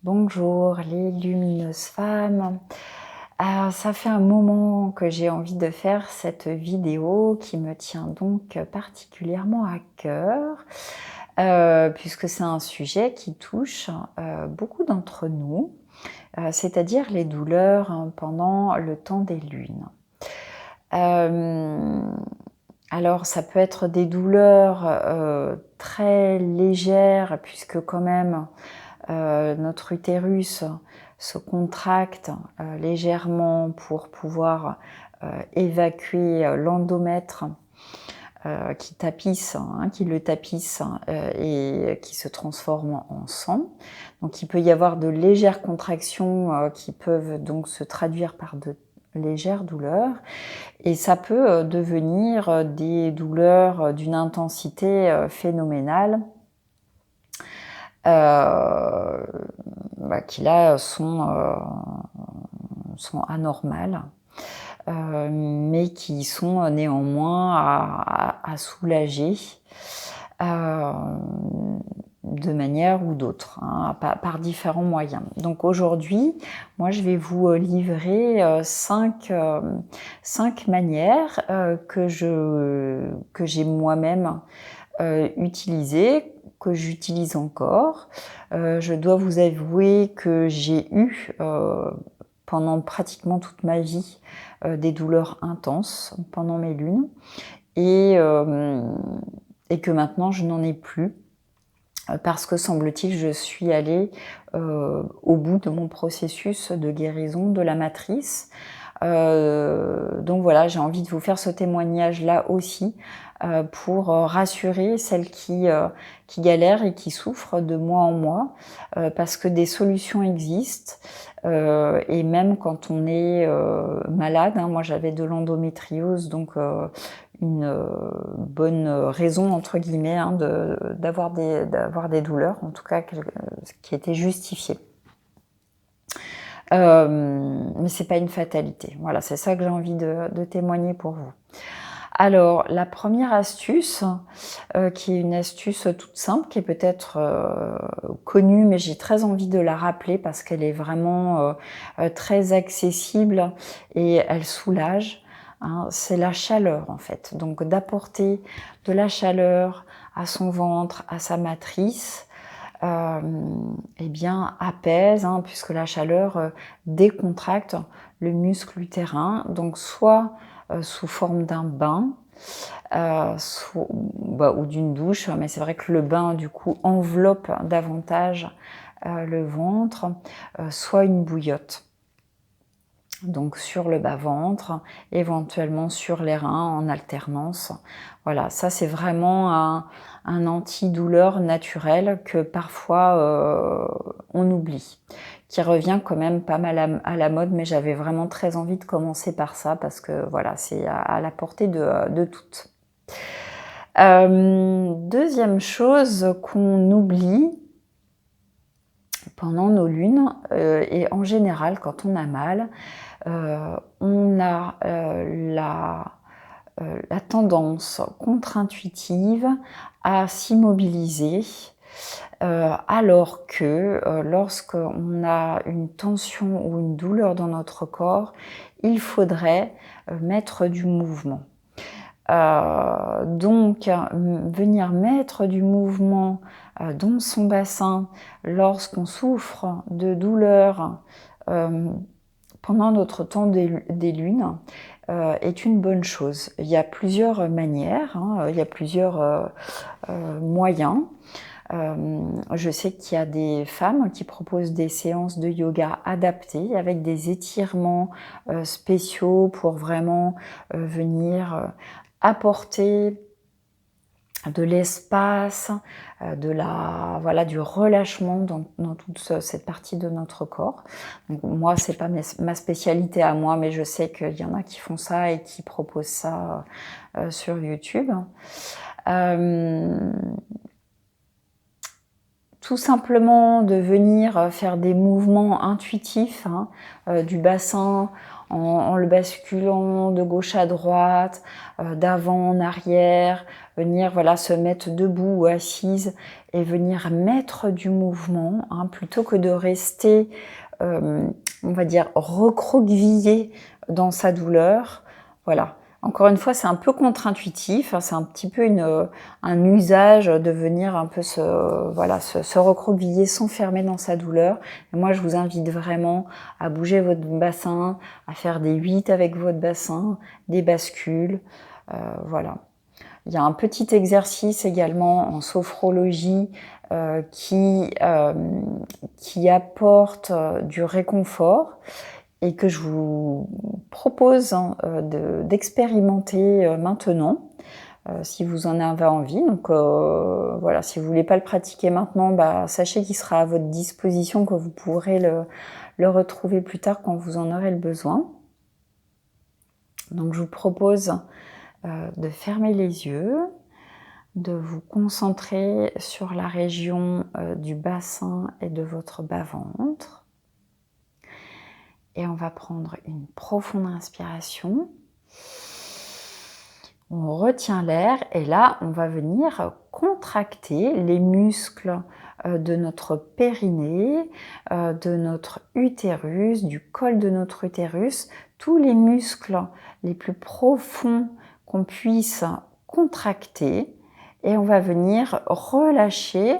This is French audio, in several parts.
Bonjour les lumineuses femmes. Ça fait un moment que j'ai envie de faire cette vidéo qui me tient donc particulièrement à cœur, puisque c'est un sujet qui touche beaucoup d'entre nous, c'est-à-dire les douleurs pendant le temps des lunes. Alors ça peut être des douleurs très légères, puisque quand même notre utérus se contracte légèrement pour pouvoir évacuer l'endomètre qui le tapisse et qui se transforme en sang. Donc il peut y avoir de légères contractions qui peuvent donc se traduire par de légères douleurs, et ça peut devenir des douleurs d'une intensité phénoménale qui là sont anormales, mais qui sont néanmoins à soulager de manière ou d'autre, par différents moyens. Donc aujourd'hui, moi je vais vous livrer 5 manières que j'ai moi-même utilisées, que j'utilise encore. Je dois vous avouer que j'ai eu pendant pratiquement toute ma vie des douleurs intenses pendant mes lunes, et que maintenant je n'en ai plus, parce que semble-t-il je suis allée au bout de mon processus de guérison de la matrice. Donc voilà, j'ai envie de vous faire ce témoignage là aussi pour rassurer celles qui galèrent et qui souffrent de mois en mois, parce que des solutions existent, et même quand on est malade, moi j'avais de l'endométriose, donc une bonne raison entre guillemets d'avoir des douleurs, en tout cas qui étaient justifiées. Mais c'est pas une fatalité. Voilà, c'est ça que j'ai envie de témoigner pour vous. Alors, la première astuce, qui est une astuce toute simple, qui est peut-être connue, mais j'ai très envie de la rappeler parce qu'elle est vraiment très accessible et elle soulage, c'est la chaleur en fait. Donc d'apporter de la chaleur à son ventre, à sa matrice, eh bien apaise, puisque la chaleur décontracte le muscle utérin, donc soit sous forme d'un bain ou d'une douche, mais c'est vrai que le bain du coup enveloppe davantage le ventre, soit une bouillotte, donc sur le bas-ventre, éventuellement sur les reins en alternance. Voilà, ça c'est vraiment un antidouleur naturel que parfois on oublie, qui revient quand même pas mal à la mode, mais j'avais vraiment très envie de commencer par ça parce que voilà, c'est à la portée de toutes. Deuxième chose qu'on oublie pendant nos lunes, et en général quand on a mal, on a la tendance contre-intuitive à s'immobiliser, alors que lorsqu'on a une tension ou une douleur dans notre corps, il faudrait mettre du mouvement. Donc venir mettre du mouvement dans son bassin lorsqu'on souffre de douleurs pendant notre temps des lunes est une bonne chose. Il y a plusieurs manières, il y a plusieurs moyens. Je sais qu'il y a des femmes qui proposent des séances de yoga adaptées avec des étirements spéciaux pour vraiment venir apporter de l'espace, du relâchement dans toute cette partie de notre corps. Donc, moi, c'est pas ma spécialité à moi, mais je sais qu'il y en a qui font ça et qui proposent ça sur YouTube. Tout simplement de venir faire des mouvements intuitifs du bassin en le basculant de gauche à droite, d'avant en arrière, venir voilà, se mettre debout ou assise et venir mettre du mouvement, hein, plutôt que de rester, on va dire, recroquevillé dans sa douleur. Voilà. Encore une fois, c'est un peu contre-intuitif, hein, c'est un petit peu un usage de venir un peu se recroqueviller, s'enfermer dans sa douleur. Et moi, je vous invite vraiment à bouger votre bassin, à faire des 8 avec votre bassin, des bascules, voilà. Il y a un petit exercice également en sophrologie qui apporte du réconfort et que je vous propose d'expérimenter maintenant, si vous en avez envie. Donc voilà, si vous ne voulez pas le pratiquer maintenant, bah, sachez qu'il sera à votre disposition, que vous pourrez le retrouver plus tard quand vous en aurez le besoin. Donc je vous propose de fermer les yeux, de vous concentrer sur la région du bassin et de votre bas-ventre. Et on va prendre une profonde inspiration. On retient l'air et là, on va venir contracter les muscles de notre périnée, de notre utérus, du col de notre utérus, tous les muscles les plus profonds qu'on puisse contracter et on va venir relâcher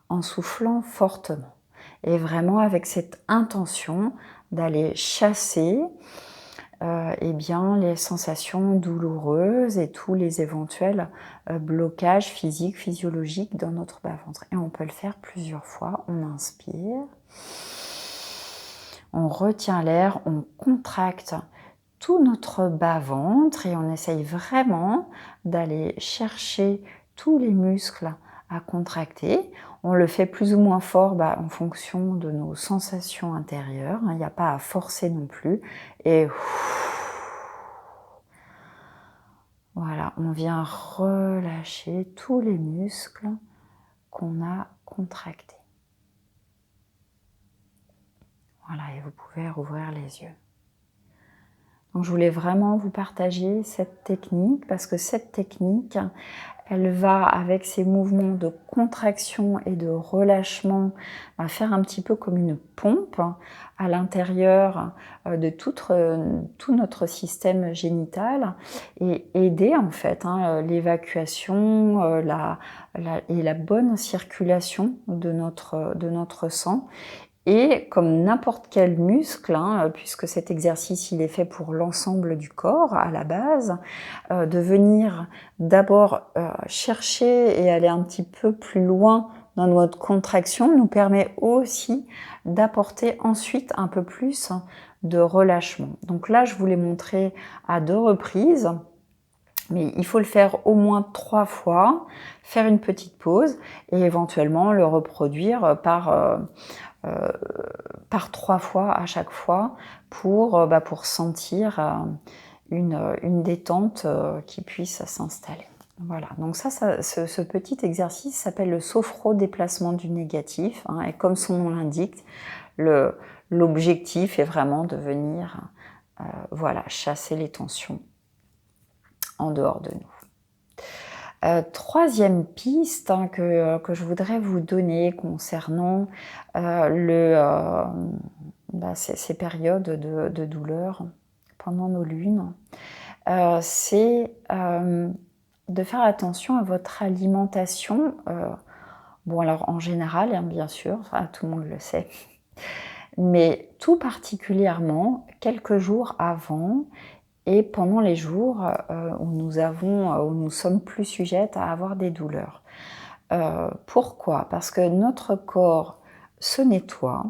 en soufflant fortement. Et vraiment avec cette intention d'aller chasser eh bien, les sensations douloureuses et tous les éventuels blocages physiques, physiologiques dans notre bas-ventre. Et on peut le faire plusieurs fois. On inspire, on retient l'air, on contracte tout notre bas-ventre et on essaye vraiment d'aller chercher tous les muscles à contracter. On le fait plus ou moins fort en fonction de nos sensations intérieures. Il n'y a pas à forcer non plus. Et voilà, on vient relâcher tous les muscles qu'on a contractés. Voilà, et vous pouvez rouvrir les yeux. Donc je voulais vraiment vous partager cette technique parce que cette technique, elle va avec ces mouvements de contraction et de relâchement faire un petit peu comme une pompe à l'intérieur de tout notre système génital et aider en fait l'évacuation et la bonne circulation de notre sang. Et comme n'importe quel muscle, puisque cet exercice il est fait pour l'ensemble du corps à la base, de venir d'abord chercher et aller un petit peu plus loin dans notre contraction nous permet aussi d'apporter ensuite un peu plus de relâchement. Donc là, je vous l'ai montré à 2 reprises. Mais il faut le faire au moins 3 fois, faire une petite pause et éventuellement le reproduire par 3 fois à chaque fois pour sentir une détente qui puisse s'installer. Voilà, donc ce petit exercice s'appelle le sophro-déplacement du négatif, et comme son nom l'indique, l'objectif est vraiment de venir chasser les tensions en dehors de nous. Troisième piste que je voudrais vous donner concernant ces périodes de douleur pendant nos lunes, c'est de faire attention à votre alimentation. Bon alors en général, bien sûr, tout le monde le sait, mais tout particulièrement quelques jours avant et pendant les jours où nous sommes plus sujettes à avoir des douleurs. Pourquoi ? Parce que notre corps se nettoie.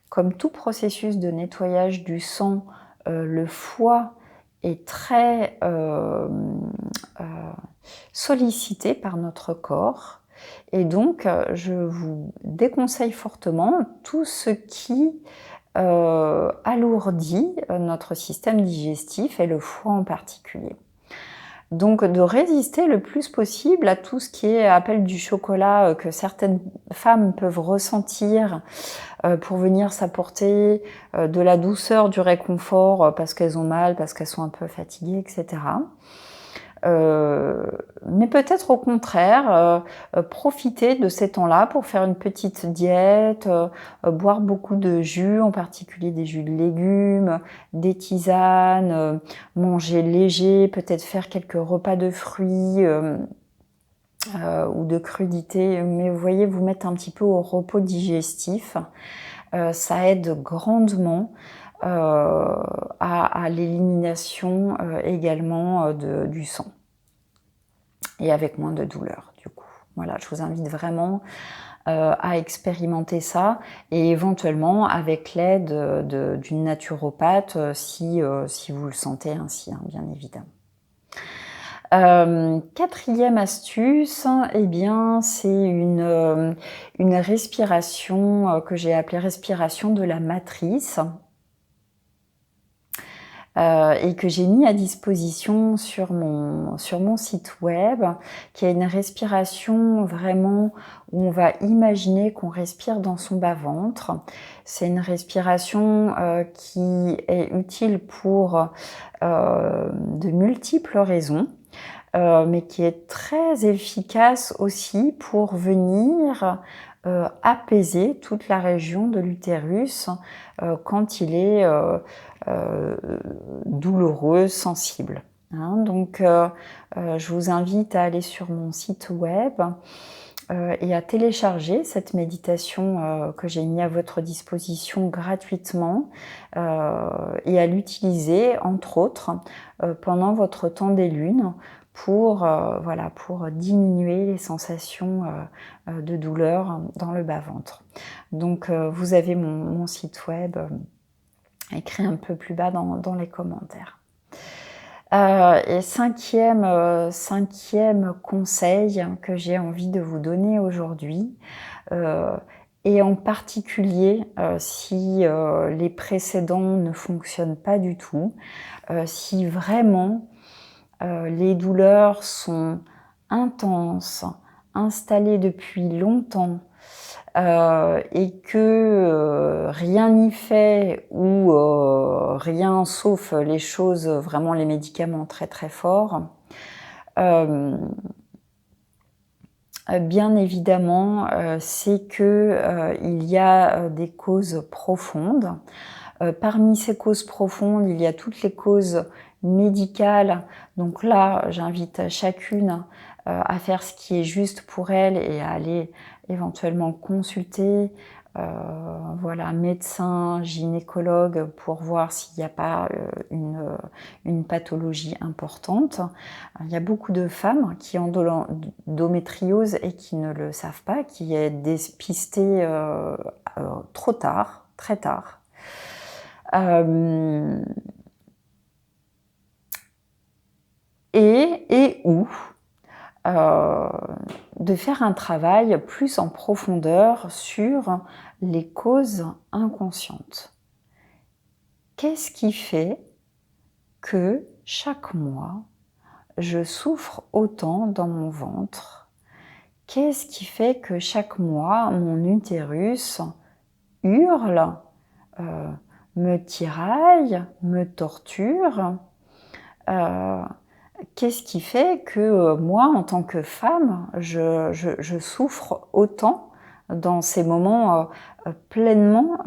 Comme tout processus de nettoyage du sang, le foie est très sollicité par notre corps. Et donc, je vous déconseille fortement tout ce qui alourdit notre système digestif et le foie en particulier. Donc de résister le plus possible à tout ce qui est appel du chocolat que certaines femmes peuvent ressentir pour venir s'apporter de la douceur, du réconfort parce qu'elles ont mal, parce qu'elles sont un peu fatiguées, etc. Mais peut-être au contraire, profiter de ces temps-là pour faire une petite diète, boire beaucoup de jus, en particulier des jus de légumes, des tisanes, manger léger, peut-être faire quelques repas de fruits ou de crudités, mais vous voyez, vous mettre un petit peu au repos digestif, ça aide grandement à l'élimination également du sang et avec moins de douleur du coup. Voilà, je vous invite vraiment à expérimenter ça et éventuellement avec l'aide d'une naturopathe si vous le sentez ainsi, hein, bien évidemment. Quatrième astuce, eh bien, c'est une respiration que j'ai appelée respiration de la matrice. Et que j'ai mis à disposition sur mon site web, qui est une respiration vraiment où on va imaginer qu'on respire dans son bas-ventre. C'est une respiration qui est utile pour de multiples raisons, mais qui est très efficace aussi pour venir apaiser toute la région de l'utérus quand il est douloureux, sensible. Hein, donc, je vous invite à aller sur mon site web et à télécharger cette méditation que j'ai mis à votre disposition gratuitement et à l'utiliser, entre autres, pendant votre temps des lunes pour, voilà, pour diminuer les sensations de douleur dans le bas-ventre. Donc, vous avez mon site web écrit un peu plus bas dans les commentaires. Et cinquième conseil que j'ai envie de vous donner aujourd'hui, et en particulier si les précédents ne fonctionnent pas du tout, si vraiment les douleurs sont intenses, installées depuis longtemps, et que rien n'y fait ou rien sauf les choses, vraiment les médicaments très très forts, bien évidemment, c'est que il y a des causes profondes. Parmi ces causes profondes, il y a toutes les causes médicales. Donc là, j'invite chacune à faire ce qui est juste pour elle et à aller éventuellement consulter voilà, médecin, gynécologue pour voir s'il n'y a pas une pathologie importante. Il y a beaucoup de femmes qui ont de l'endométriose et qui ne le savent pas, qui est dépistée trop tard, très tard. Et où de faire un travail plus en profondeur sur les causes inconscientes. Qu'est-ce qui fait que chaque mois, je souffre autant dans mon ventre? Qu'est-ce qui fait que chaque mois, mon utérus hurle, me tiraille, me torture? Qu'est-ce qui fait que moi, en tant que femme, je souffre autant dans ces moments pleinement,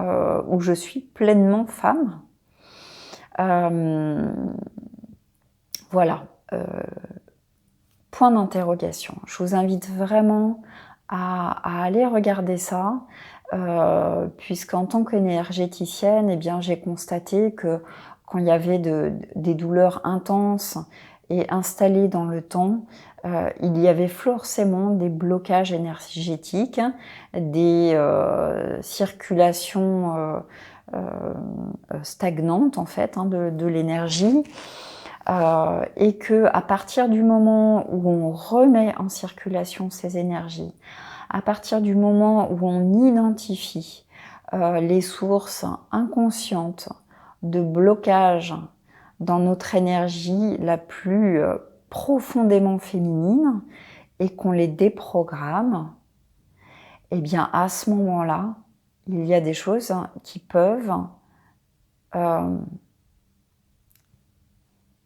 où je suis pleinement femme? Voilà, point d'interrogation. Je vous invite vraiment à aller regarder ça, puisqu'en tant qu'énergéticienne, eh bien, j'ai constaté que quand il y avait des douleurs intenses et installées dans le temps, il y avait forcément des blocages énergétiques, des circulations stagnantes en fait, hein, de l'énergie, et que à partir du moment où on remet en circulation ces énergies, à partir du moment où on identifie les sources inconscientes de blocage dans notre énergie la plus profondément féminines et qu'on les déprogramme, eh bien à ce moment-là, il y a des choses qui peuvent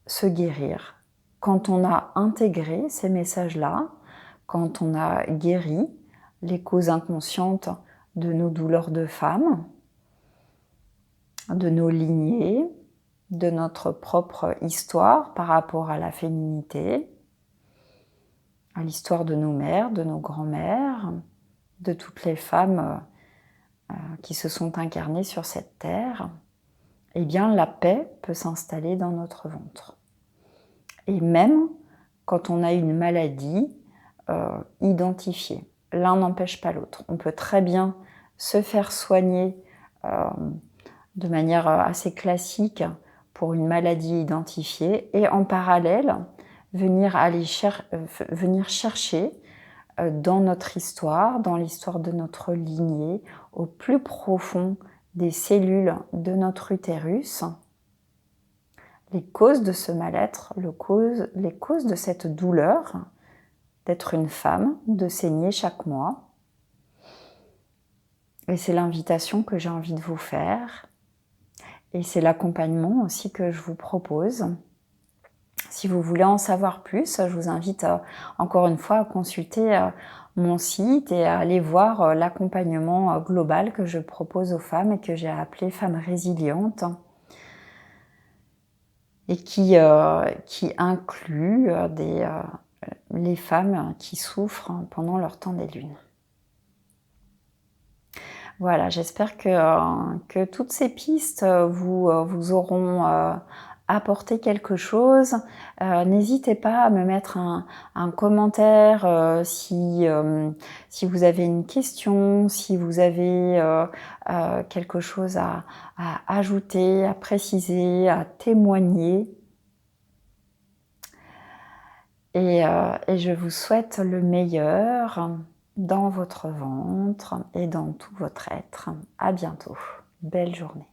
se guérir. Quand on a intégré ces messages-là, quand on a guéri les causes inconscientes de nos douleurs de femme, de nos lignées, de notre propre histoire par rapport à la féminité, à l'histoire de nos mères, de nos grands-mères, de toutes les femmes qui se sont incarnées sur cette terre, eh bien la paix peut s'installer dans notre ventre. Et même quand on a une maladie identifiée, l'un n'empêche pas l'autre. On peut très bien se faire soigner de manière assez classique pour une maladie identifiée et en parallèle venir chercher dans notre histoire, dans l'histoire de notre lignée, au plus profond des cellules de notre utérus, les causes de ce mal-être, les causes de cette douleur d'être une femme, de saigner chaque mois. Et c'est l'invitation que j'ai envie de vous faire. Et c'est l'accompagnement aussi que je vous propose. Si vous voulez en savoir plus, je vous invite encore une fois à consulter mon site et à aller voir l'accompagnement global que je propose aux femmes et que j'ai appelé Femmes Résilientes et qui inclut les femmes qui souffrent pendant leur temps des lunes. Voilà, j'espère que toutes ces pistes vous auront apporté quelque chose. N'hésitez pas à me mettre un commentaire si vous avez une question, si vous avez quelque chose à ajouter, à préciser, à témoigner. Et je vous souhaite le meilleur dans votre ventre et dans tout votre être. À bientôt. Belle journée.